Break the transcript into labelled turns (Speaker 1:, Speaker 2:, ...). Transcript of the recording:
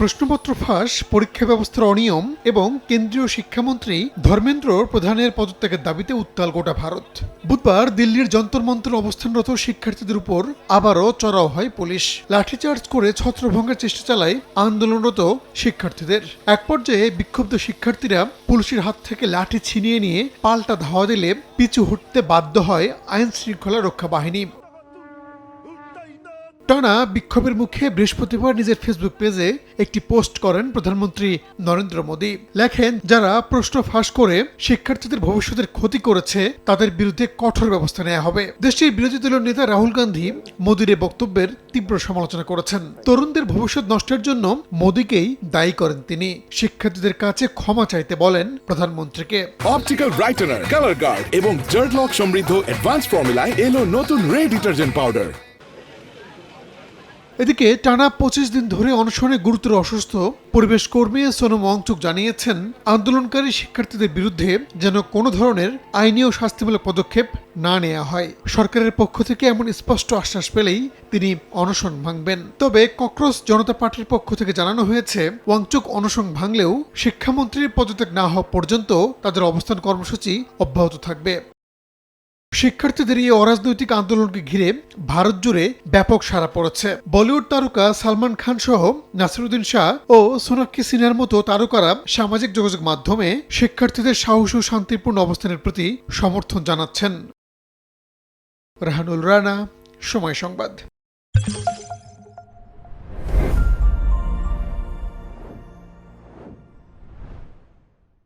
Speaker 1: প্রশ্নপত্র ফাঁস, পরীক্ষা ব্যবস্থার অনিয়ম এবং কেন্দ্রীয় শিক্ষামন্ত্রী ধর্মেন্দ্র প্রধানের পদত্যাগের দাবিতে উত্তাল গোটা ভারত। বুধবার দিল্লির যন্তর মন্তর অবস্থানরত শিক্ষার্থীদের উপর আবারও চড়াও হয় পুলিশ। লাঠিচার্জ করে ছত্রভঙ্গের চেষ্টা চালায় আন্দোলনরত শিক্ষার্থীদের। এক পর্যায়ে বিক্ষুব্ধ শিক্ষার্থীরা পুলিশের হাত থেকে লাঠি ছিনিয়ে নিয়ে পাল্টা ধাওয়া দিলে পিছু হটতে বাধ্য হয় আইন শৃঙ্খলা রক্ষা বাহিনী। টানা বিক্ষোভের মুখে বৃহস্পতিবার নিজের ফেসবুক পেজে একটি পোস্ট করেন প্রধানমন্ত্রী নরেন্দ্র মোদী। লেখেন, যারা প্রশ্ন ফাঁস করে শিক্ষার্থীদের ভবিষ্যতের ক্ষতি করেছে তাদের বিরুদ্ধে কঠোর ব্যবস্থা নেওয়া হবে। দেশটির বিরোধী দলীয় নেতা রাহুল গান্ধী মোদীর এই বক্তব্যের তীব্র সমালোচনা করেছেন। তরুণদের ভবিষ্যৎ নষ্টের জন্য মোদীকেই দায়ী করেন তিনি। শিক্ষার্থীদের কাছে ক্ষমা চাইতে বলেন প্রধানমন্ত্রীকে।
Speaker 2: অপটিক্যাল ব্রাইটেনার, কালার গার্ড এবং জার্ট লক সমৃদ্ধ অ্যাডভান্স ফর্মুলায় এলো নতুন রে ডিটারজেন্ট পাউডার।
Speaker 1: এদিকে টানা 25 দিন ধরে অনশনে গুরুতর অসুস্থ পরিবেশ কর্মী সোনম ওয়াংচুক জানিয়েছেন, আন্দোলনকারী শিক্ষার্থীদের বিরুদ্ধে যেন কোনো ধরনের আইনি ও শাস্তিমূলক পদক্ষেপ না নেওয়া হয়। সরকারের পক্ষ থেকে এমন স্পষ্ট আশ্বাস পেলেই তিনি অনশন ভাঙবেন। তবে ককরোচ জনতা পার্টির পক্ষ থেকে জানানো হয়েছে, ওয়াংচুক অনশন ভাঙলেও শিক্ষামন্ত্রীর পদত্যাগ না হওয়া পর্যন্ত তাদের অবস্থান কর্মসূচি অব্যাহত থাকবে। শিক্ষার্থীদের এই অরাজনৈতিক আন্দোলনকে ঘিরে ভারত জুড়ে ব্যাপক সাড়া পড়েছে। বলিউড তারকা সালমান খান সহ নাসিরুদ্দিন শাহ ও সোনাক্ষী সিনহার মতো তারকারা সামাজিক যোগাযোগ মাধ্যমে শিক্ষার্থীদের সাহস ও শান্তিপূর্ণ অবস্থানের প্রতি সমর্থন জানাচ্ছেন। রাহানুল রানা, সময় সংবাদ।